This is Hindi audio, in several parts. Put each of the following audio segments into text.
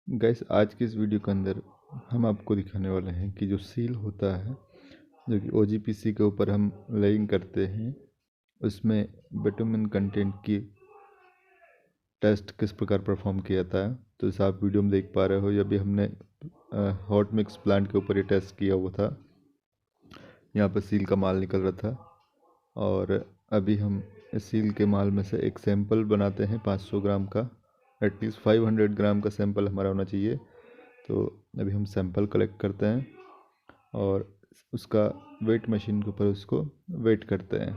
गैस आज के इस वीडियो के अंदर हम आपको दिखाने वाले हैं कि जो सील होता है जो कि OGPC के ऊपर हम लेइंग करते हैं उसमें बिटुमेन कंटेंट की टेस्ट किस प्रकार परफॉर्म किया जाता है। तो जैसा आप वीडियो में देख पा रहे हो, ये अभी हमने हॉट मिक्स प्लांट के ऊपर ये टेस्ट किया हुआ था। यहाँ पर सील का माल निकल रहा था और अभी हम इस सील के माल में से एक सैंपल बनाते हैं 500 ग्राम का। एटलीस्ट 500 ग्राम का सैंपल हमारा होना चाहिए। तो अभी हम सैंपल कलेक्ट करते हैं और उसका वेट मशीन के ऊपर उसको वेट करते हैं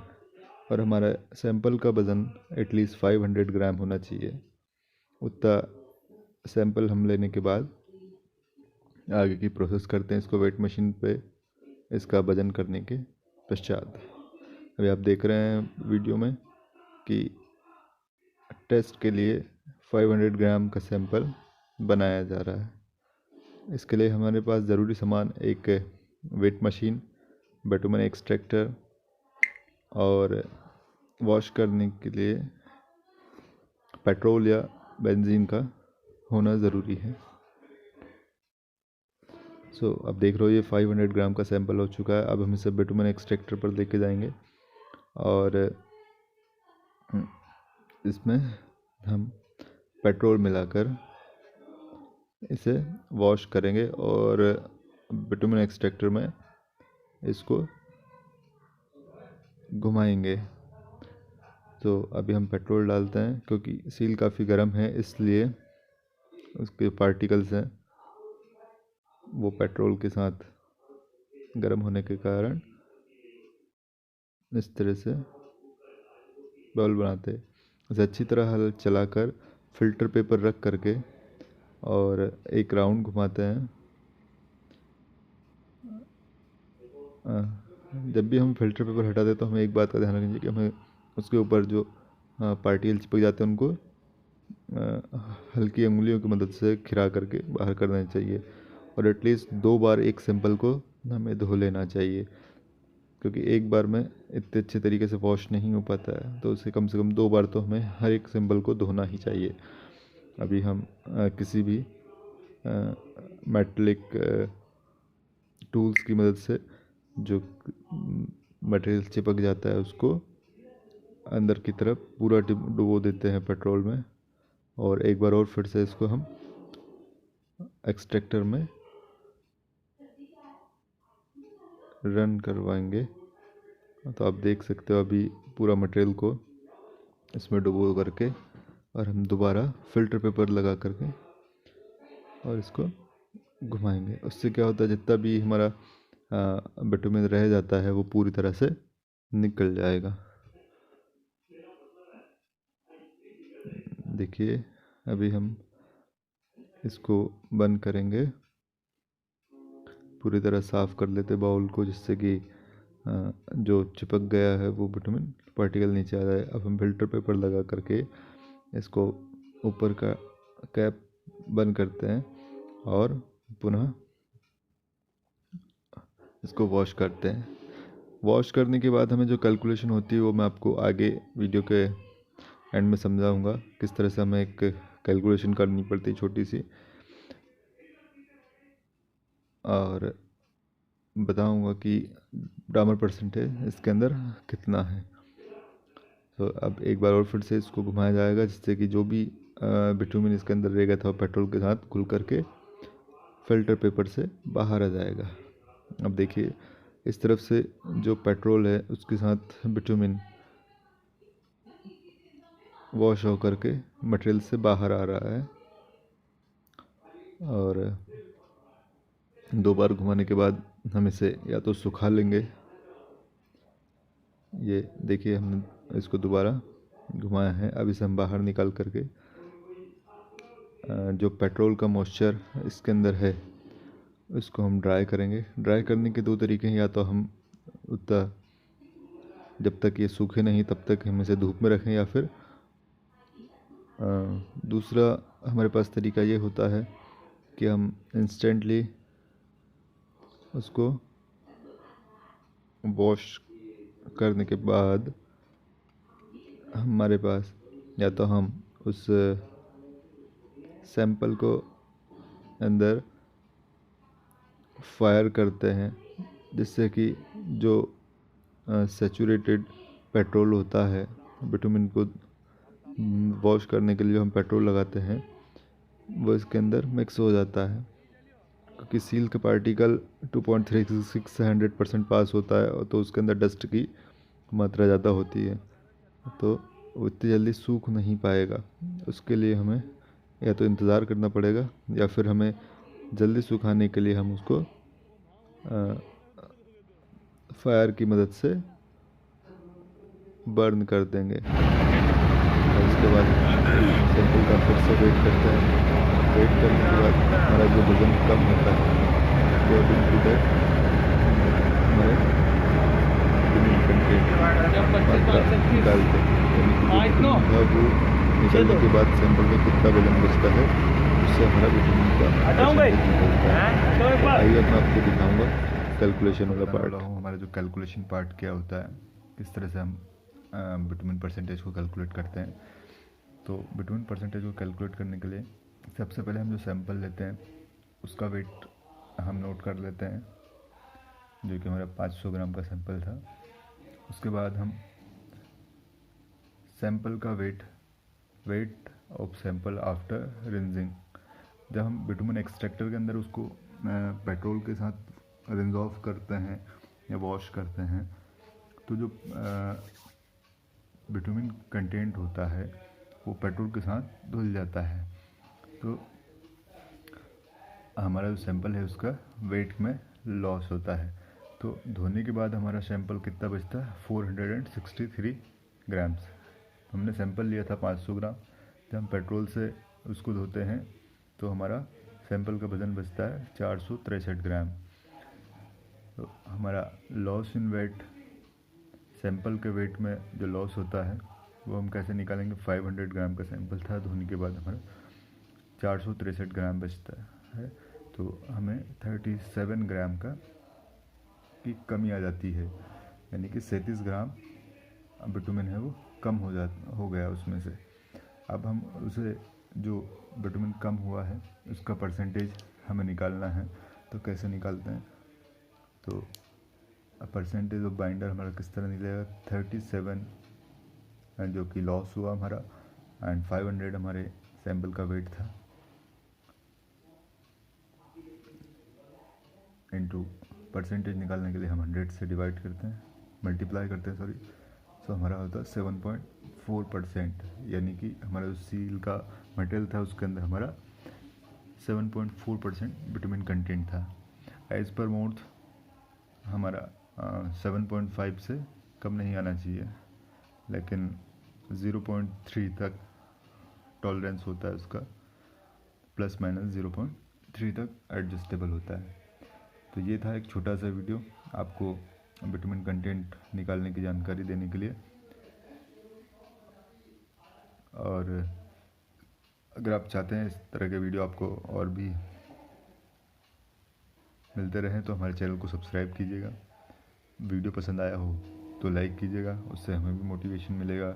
और हमारा सैंपल का वज़न एटलीस्ट 500 ग्राम होना चाहिए। उतना सैंपल हम लेने के बाद आगे की प्रोसेस करते हैं इसको वेट मशीन पे इसका वज़न करने के पश्चात। अभी आप देख रहे हैं वीडियो में कि टेस्ट के लिए 500 ग्राम का सैंपल बनाया जा रहा है। इसके लिए हमारे पास ज़रूरी सामान एक वेट मशीन, बिटुमेन एक्सट्रैक्टर और वॉश करने के लिए पेट्रोल या बेंजीन का होना ज़रूरी है। अब देख रहे हो ये 500 ग्राम का सैंपल हो चुका है। अब हम इसे बिटुमेन एक्सट्रैक्टर पर लेके जाएंगे और इसमें हम पेट्रोल मिलाकर इसे वॉश करेंगे और बिटुमेन एक्सट्रैक्टर में इसको घुमाएंगे। तो अभी हम पेट्रोल डालते हैं क्योंकि सील काफ़ी गर्म है, इसलिए उसके पार्टिकल्स हैं वो पेट्रोल के साथ गर्म होने के कारण इस तरह से बबल बनाते हैं। इसे अच्छी तरह हल चलाकर फिल्टर पेपर रख करके और एक राउंड घुमाते हैं। जब भी हम फिल्टर पेपर हटाते हैं तो हमें एक बात का ध्यान रखना चाहिए कि हमें उसके ऊपर जो पार्टिकल चिपक जाते हैं उनको हल्की उंगलियों की मदद से खिरा करके बाहर कर देना चाहिए और एटलीस्ट 2 बार एक सैंपल को हमें धो लेना चाहिए, क्योंकि एक बार में इतने अच्छे तरीके से वॉश नहीं हो पाता है। तो उसे कम से कम 2 बार तो हमें हर एक सैंपल को धोना ही चाहिए। अभी हम किसी भी मेटलिक टूल्स की मदद से जो मटेरियल चिपक जाता है उसको अंदर की तरफ पूरा डुबो देते हैं पेट्रोल में और एक बार और फिर से इसको हम एक्सट्रैक्टर में रन करवाएंगे। तो आप देख सकते हो अभी पूरा मटेरियल को इसमें डुबो करके और हम दोबारा फिल्टर पेपर लगा करके और इसको घुमाएंगे। उससे क्या होता है, जितना भी हमारा बिटुमेन रह जाता है वो पूरी तरह से निकल जाएगा। देखिए अभी हम इसको बंद करेंगे, पूरी तरह साफ़ कर लेते बाउल को जिससे कि जो चिपक गया है वो बिटुमेन पार्टिकल नीचे आ जाए। अब हम फिल्टर पेपर लगा करके इसको ऊपर का कैप बंद करते हैं और पुनः इसको वॉश करते हैं। वॉश करने के बाद हमें जो कैलकुलेशन होती है वो मैं आपको आगे वीडियो के एंड में समझाऊंगा किस तरह से हमें एक कैलकुलेशन करनी पड़ती है छोटी सी, और बताऊंगा कि डामर परसेंटेज इसके अंदर कितना है। तो अब एक बार और फिर से इसको घुमाया जाएगा जिससे कि जो भी बिटुमेन इसके अंदर रह गया था पेट्रोल के साथ घुल करके फिल्टर पेपर से बाहर आ जाएगा। अब देखिए इस तरफ से जो पेट्रोल है उसके साथ बिटुमेन वॉश हो करके मटेरियल से बाहर आ रहा है और 2 बार घुमाने के बाद हम इसे या तो सुखा लेंगे। ये देखिए हमने इसको दोबारा घुमाया है। अब इसे हम बाहर निकाल करके जो पेट्रोल का मॉइस्चर इसके अंदर है उसको हम ड्राई करेंगे। ड्राई करने के 2 तरीके हैं, या तो हम उतना जब तक ये सूखे नहीं तब तक हम इसे धूप में रखें, या फिर दूसरा हमारे पास तरीका ये होता है कि हम इंस्टेंटली उसको वॉश करने के बाद हमारे पास या तो हम उस सैंपल को अंदर फायर करते हैं, जिससे कि जो सैचुरेटेड पेट्रोल होता है, बिटुमिन को वॉश करने के लिए हम पेट्रोल लगाते हैं, वो इसके अंदर मिक्स हो जाता है। क्योंकि सील का पार्टिकल 2.36 से 100% पास होता है, तो उसके अंदर डस्ट की मात्रा ज़्यादा होती है, तो वो इतनी जल्दी सूख नहीं पाएगा। उसके लिए हमें या तो इंतज़ार करना पड़ेगा, या फिर हमें जल्दी सुखाने के लिए हम उसको फायर की मदद से बर्न कर देंगे। और उसके बाद सैंपल का फिर से वेट करते हैं। वेट करने के बाद हमारा जो वजन कम होता है, अकॉर्डिंग टू दैट हमारे कंटेंट मात्रा निकालते हैं। यानी कि जो था वो निकालने के बाद सैंपल में कितना वजन बचता है, उससे हमारा विटामिन का परसेंटेज निकलता है। आइए मैं आपको दिखाऊंगा कैलकुलेशन वाला पार्ट। हमारा जो कैलकुलेशन पार्ट क्या होता है, किस तरह से हम विटामिन परसेंटेज को कैलकुलेट करते हैं। तो विटामिन परसेंटेज को कैलकुलेट करने के लिए सबसे पहले हम जो सैंपल लेते हैं उसका वेट हम नोट कर लेते हैं, जो कि हमारा 500 ग्राम का सैंपल था। उसके बाद हम सैंपल का weight of sample after rinsing, जब हम बिटुमिन एक्सट्रैक्टर के अंदर उसको पेट्रोल के साथ रिंज ऑफ करते हैं या वॉश करते हैं, तो जो बिटुमिन कंटेंट होता है वो पेट्रोल के साथ धुल जाता है। तो हमारा जो सैंपल है उसका वेट में लॉस होता है। तो धोने के बाद हमारा सैंपल कितना बचता है, 463 ग्राम्स। हमने सैंपल लिया था 500 ग्राम। जब हम पेट्रोल से उसको धोते हैं तो हमारा सैंपल का वज़न बचता है 463 ग्राम। तो हमारा लॉस इन वेट, सैंपल के वेट में जो लॉस होता है वो हम कैसे निकालेंगे। 500 ग्राम का सैंपल था, धोने के बाद हमारा 463 ग्राम बचता है, तो हमें 37 ग्राम की कमी आ जाती है। यानी कि 37 ग्राम विटामिन है वो कम हो गया उसमें से। अब हम उसे जो विटामिन कम हुआ है उसका परसेंटेज हमें निकालना है। तो कैसे निकालते हैं, तो परसेंटेज ऑफ बाइंडर हमारा किस तरह निकलेगा, 37 जो कि लॉस हुआ हमारा, एंड 500 हमारे सैंपल का वेट था, इनटू परसेंटेज निकालने के लिए हम 100 से डिवाइड करते हैं, मल्टीप्लाई करते हैं सॉरी। सो हमारा होता है 7.4%। यानी कि हमारा जो सील का मटेरियल था उसके अंदर हमारा 7.4% विटामिन कंटेंट था। एज पर मोर्थ हमारा 7.5 से कम नहीं आना चाहिए, लेकिन 0.3 तक टॉलरेंस होता है उसका, प्लस माइनस 0.3 तक एडजस्टेबल होता है। तो ये था एक छोटा सा वीडियो आपको विटामिन कंटेंट निकालने की जानकारी देने के लिए। और अगर आप चाहते हैं इस तरह के वीडियो आपको और भी मिलते रहें तो हमारे चैनल को सब्सक्राइब कीजिएगा। वीडियो पसंद आया हो तो लाइक कीजिएगा, उससे हमें भी मोटिवेशन मिलेगा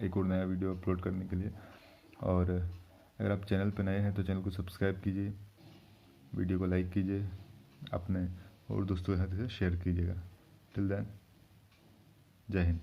एक और नया वीडियो अपलोड करने के लिए। और अगर आप चैनल पर नए हैं तो चैनल को सब्सक्राइब कीजिए, वीडियो को लाइक कीजिए, अपने और दोस्तों के साथ इसे शेयर कीजिएगा। टिल देन, जय हिंद।